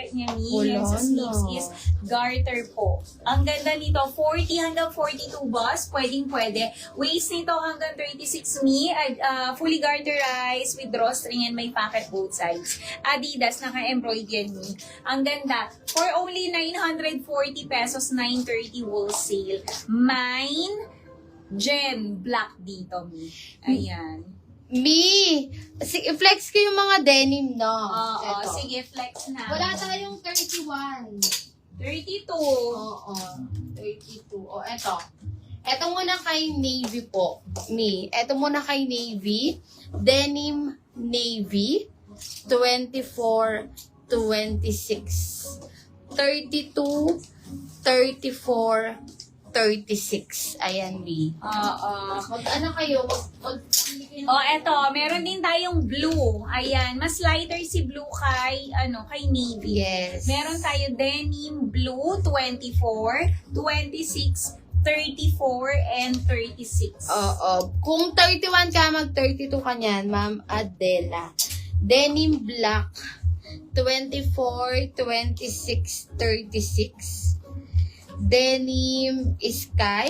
favorite niya, Mi. Wala Yan sa sleeves na. is garter po. Ang ganda nito, 40 hanggang 42 boss. Pwedeng-pwede. Waist nito hanggang 36, Mi. Fully garterized with drawstring and may pocket both sides. Adidas, naka-embroidered yan, Mi. Ang ganda. For only 940 pesos, 930 wholesale. Mine, Gem Black dito, Mi. Ayan. Mi, flex ko yung mga denim, no? Oo, Eto. sige, flex na. Wala tayong 31. 32. Oo, 32. O, eto. Eto muna kay Navy po, Mi. Eto muna kay Navy. Denim Navy. 24, 26. 32, 34, 36. Ayan, Mi. Oo. Ano kayo? Eto, meron din tayong blue. Ayan, mas lighter si blue kay Navy. Yes. Meron tayo denim blue 24, 26, 34, and 36. Oo. Kung 31 ka, mag-32 ka niyan, Ma'am Adela. Denim black, 24, 26, 36. Denim sky,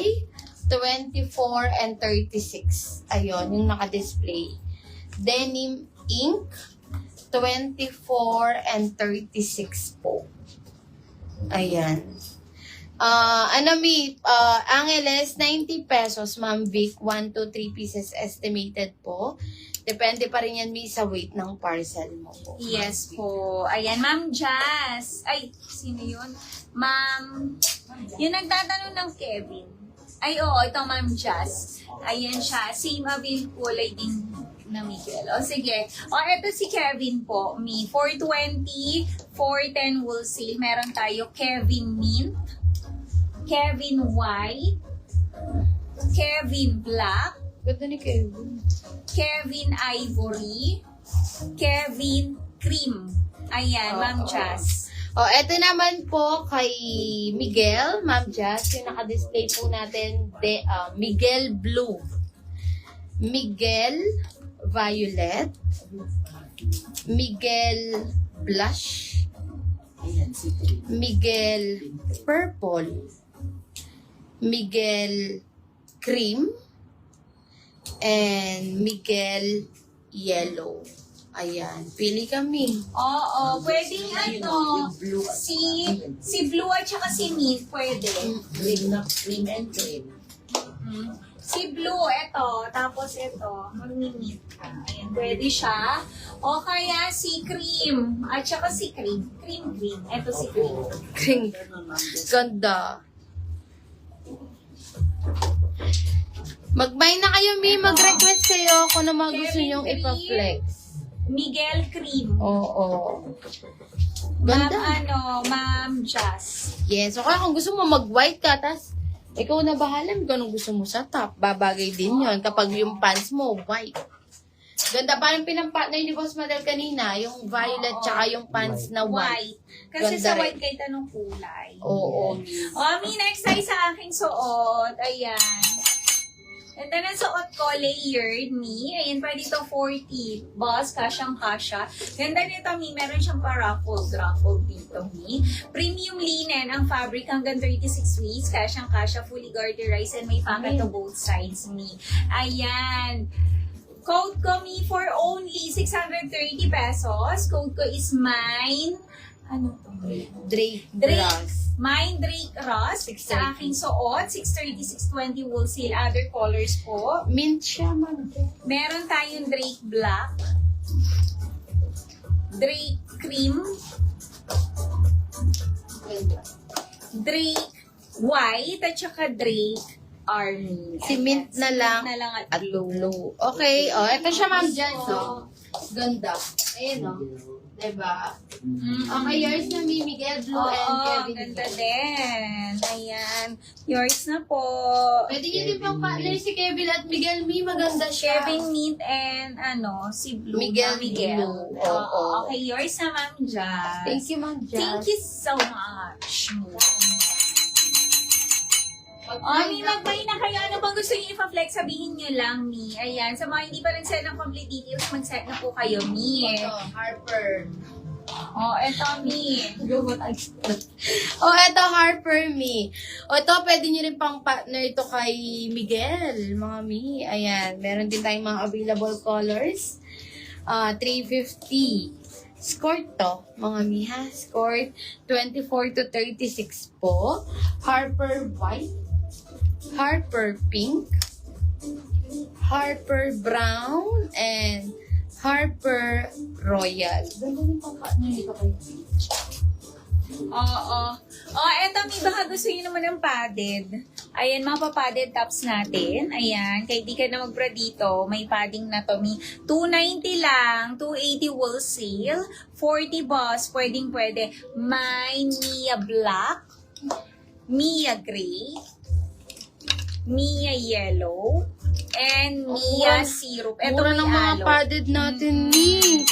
24 and 36. Ayun, yung naka-display. Denim ink, 24 and 36 po. Ayan. Angeles, 90 pesos, Ma'am Vic. 1 to 3 pieces estimated po. Depende pa rin yan, Mi, sa weight ng parcel mo po. Yes po. Ayan, Ma'am Jazz. Ay, sino yun? Ma'am, yung nagtatanong ng Kevin. Ay, oo, ito Ma'am Jazz. Ayan siya. Same avail kulay din na Miguel. O, sige. O, ito si Kevin po. Mi, 420, 410 wholesale. Meron tayo Kevin Mint, Kevin White, Kevin Black, Ganda ni Kevin. Kevin Ivory, Kevin Cream. Ayan, Ma'am Jazz. Eto naman po kay Miguel, Ma'am Jazz, yung naka-display po natin, Miguel Blue, Miguel Violet, Miguel Blush, Miguel Purple, Miguel Cream, and Miguel Yellow. Ayan, pili kami. Oo, pwedeng si Blue at saka si Mint, pwede. Cream and cream. Si Blue, eto, tapos eto, mag-mint ka. Ayan, pwede siya. O kaya si Cream, at saka si Cream. Cream. Eto si Cream. Kring. Ganda. Mag-buy na kayo, Mi. Mag-request kayo kung ano mga gusto Kevin nyong Cream. ipa-flex. Miguel Cream. Oo. Ganda. Ma'am Jazz. Yes. O kaya kung gusto mo mag-white ka, tas ikaw na bahala kung anong gusto mo sa top. Babagay din yon kapag yung pants mo, white. Ganda pa yung pinampartner ni Boss Madel kanina, yung violet tsaka yung pants na white. Kasi Ganda sa rin. white kahit anong kulay. Oo. Mi, next tayo sa aking suot. Ayan. Ito na suot ko, layered, Mi. Ayan, pwede ito 40. Boss, kasyang-kasya. Ganda nito, Mi. Meron siyang pa-ruffle dito, Mi. Premium linen ang fabric hanggang 36 weeks. Kasyang-kasya, fully garterized, and may pocket to both sides, Mi. Ayan. Code ko, Mi, for only 630 pesos. Code ko is mine. Ano to? Drake. Drake. Mine Drake Ross. Sa aking suot, 630, 620 wholesale. Other colors po. Mint siya, Ma'am. Meron tayong Drake Black, Drake Cream, Drake White, at saka Drake Army. Si Mint na lang at at blue. Okay. Ito siya, Ma'am Jan. Ganda. Ayan, Diba? Okay, yours na, Mi. Miguel Blue and Kevin. Ganda din. Ayan. Yours na po. Pwede nyo din pang partner si Kevin at Miguel, Mi. Maganda siya. Kevin Mint and si Blue. Miguel Miguel. Blue. Oo. Okay, yours na, Ma'am Jazz. Thank you, Ma'am Jazz. Thank you so much. Mi, mag-buy na kayo. Ano bang gusto niyo ipa-flex? Sabihin niyo lang, Mi. Ayan. Sa mga hindi pa nag-set ng complete details, mag-set na po kayo, Mi. Ito, Harper. Oh, eto, Mi. Oh, eto Harper Me. O, ito, pwede nyo rin pang partner ito kay Miguel, mga Mi. Ayan, meron din tayong mga available colors. 350. Skirt to, mga Mi, ha? Skirt, 24 to 36 po. Harper White. Harper Pink. Harper Brown. And Harper Royal. Ganda yung pang partner nito kay Oo. Oh, eto, Mi, baka gusto nyo naman ng padded. Ayan, mga pa-padded tops natin. Ayan, kahit di ka na mag-bra dito, may padding na to, Mi. 290 lang, 280 wholesale, 40 boss, pwedeng-pwede. May Mia Black, Mia Gray, Mia Yellow, and Mia Syrup. Eto Mura may ng mga aloe. padded natin, ni.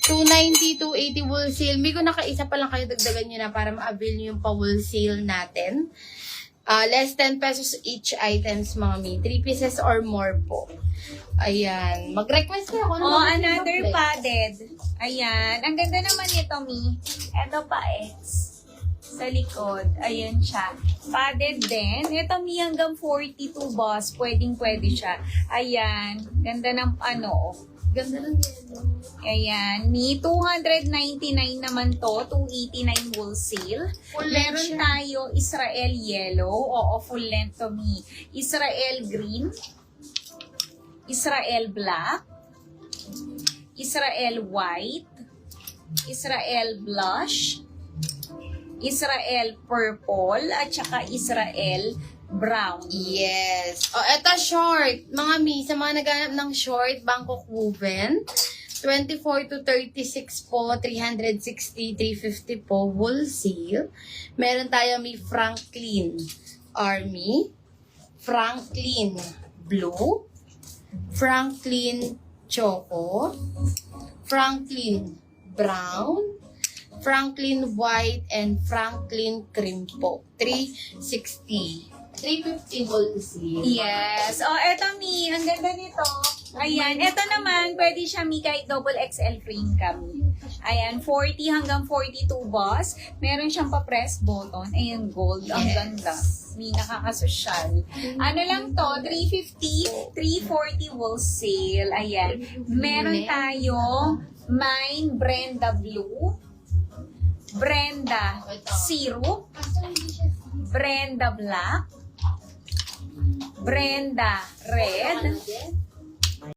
290, 280 wholesale. May kung nakaisa pa lang kayo, dagdagan nyo na para ma-avail nyo yung pa-wholesale natin. Less 10 pesos each items, mga mi. 3 pieces or more po. Ayan. Mag-request na ako. Oh, another padded. Ayan. Ang ganda naman nito, Mi. Ito pa, X. Sa likod. Ayan siya. Padded din. Ito, Mi, hanggang 42 boss. Pwedeng-pwede siya. Ayan. Ganda ng ano. Ganda ng yellow. Ayan. Mi, 299 naman to. 289 wholesale. Full Meron length siya. tayo Israel yellow. Oo, full length to, Mi. Israel green. Israel black. Israel white. Israel blush. Israel purple. At saka Israel brown. Yes. O, eto short. Mga mi, sa mga naghanap ng short, Bangkok woven. 24 to 36 po, 360, 350 po, wholesale. Meron tayo mi Franklin Army, Franklin Blue, Franklin Choco, Franklin Brown, Franklin White, and Franklin Cream po. 360. 350 wholesale. Yes. O, eto Mi, ang ganda nito. Ayan. Eto naman, pwede siya Mi kahit double XL frame kami. Ayan, 40 hanggang 42 boss. Meron siyang pa-press button. Ayan, gold. Ang Yes. ganda. Mi, nakakasosyal. Ano lang to, 350, 340 wholesale. Ayan. Meron tayo Mine Brenda Blue, Brenda Syrup, Brenda Black, Brenda Red,